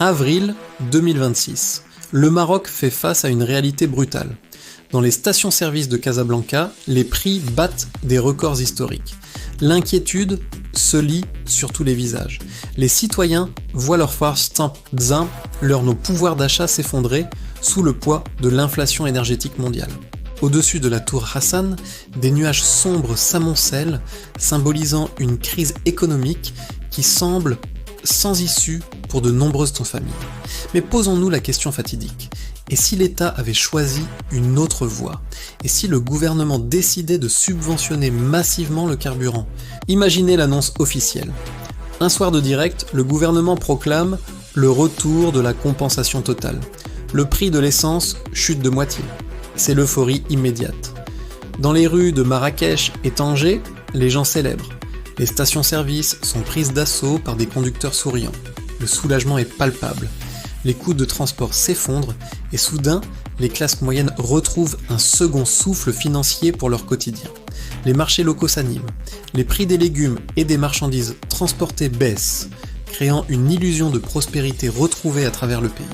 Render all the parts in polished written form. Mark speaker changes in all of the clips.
Speaker 1: Avril 2026. Le Maroc fait face à une réalité brutale. Dans les stations-service de Casablanca, les prix battent des records historiques. L'inquiétude se lit sur tous les visages. Les citoyens voient leur leur pouvoir d'achat s'effondrer sous le poids de l'inflation énergétique mondiale. Au-dessus de la tour Hassan, des nuages sombres s'amoncellent, symbolisant une crise économique qui semble sans issue pour de nombreuses familles. Mais posons-nous la question fatidique. Et si l'État avait choisi une autre voie? Et si le gouvernement décidait de subventionner massivement le carburant? Imaginez l'annonce officielle. Un soir de direct, le gouvernement proclame le retour de la compensation totale. Le prix de l'essence chute de moitié. C'est l'euphorie immédiate. Dans les rues de Marrakech et Tanger, les gens célèbrent. Les stations-service sont prises d'assaut par des conducteurs souriants. Le soulagement est palpable. Les coûts de transport s'effondrent et soudain, les classes moyennes retrouvent un second souffle financier pour leur quotidien. Les marchés locaux s'animent. Les prix des légumes et des marchandises transportées baissent, créant une illusion de prospérité retrouvée à travers le pays.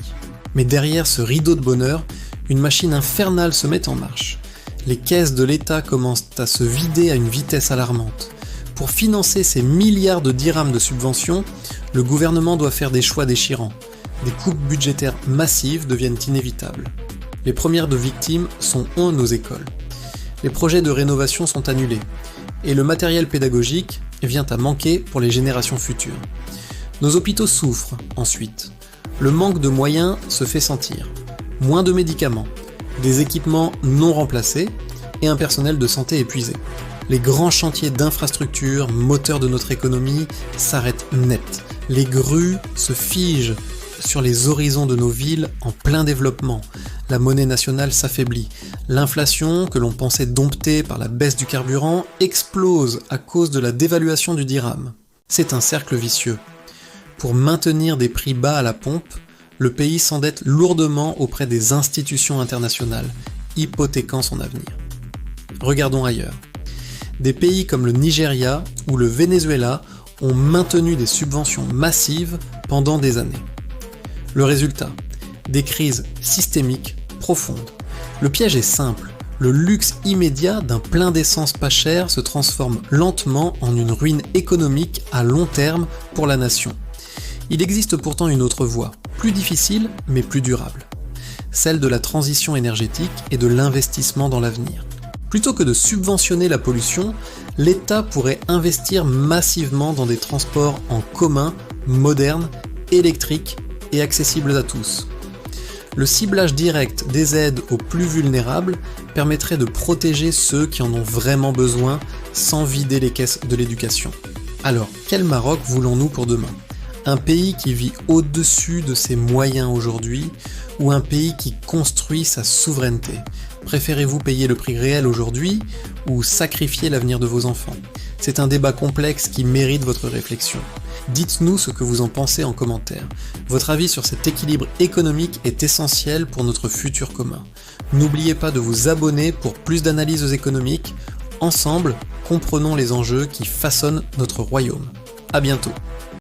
Speaker 1: Mais derrière ce rideau de bonheur, une machine infernale se met en marche. Les caisses de l'État commencent à se vider à une vitesse alarmante. Pour financer ces milliards de dirhams de subventions, le gouvernement doit faire des choix déchirants. Des coupes budgétaires massives deviennent inévitables. Les premières de victimes sont nos écoles. Les projets de rénovation sont annulés. Et le matériel pédagogique vient à manquer pour les générations futures. Nos hôpitaux souffrent ensuite. Le manque de moyens se fait sentir. Moins de médicaments, des équipements non remplacés et un personnel de santé épuisé. Les grands chantiers d'infrastructures, moteurs de notre économie, s'arrêtent net. Les grues se figent sur les horizons de nos villes en plein développement. La monnaie nationale s'affaiblit. L'inflation, que l'on pensait domptée par la baisse du carburant, explose à cause de la dévaluation du dirham. C'est un cercle vicieux. Pour maintenir des prix bas à la pompe, le pays s'endette lourdement auprès des institutions internationales, hypothéquant son avenir. Regardons ailleurs. Des pays comme le Nigeria ou le Venezuela ont maintenu des subventions massives pendant des années. Le résultat, des crises systémiques profondes. Le piège est simple, le luxe immédiat d'un plein d'essence pas cher se transforme lentement en une ruine économique à long terme pour la nation. Il existe pourtant une autre voie, plus difficile mais plus durable, celle de la transition énergétique et de l'investissement dans l'avenir. Plutôt que de subventionner la pollution, l'État pourrait investir massivement dans des transports en commun, modernes, électriques et accessibles à tous. Le ciblage direct des aides aux plus vulnérables permettrait de protéger ceux qui en ont vraiment besoin sans vider les caisses de l'éducation. Alors, quel Maroc voulons-nous pour demain ? Un pays qui vit au-dessus de ses moyens aujourd'hui ou un pays qui construit sa souveraineté ? Préférez-vous payer le prix réel aujourd'hui ou sacrifier l'avenir de vos enfants? C'est un débat complexe qui mérite votre réflexion. Dites-nous ce que vous en pensez en commentaire. Votre avis sur cet équilibre économique est essentiel pour notre futur commun. N'oubliez pas de vous abonner pour plus d'analyses économiques. Ensemble, comprenons les enjeux qui façonnent notre royaume. À bientôt.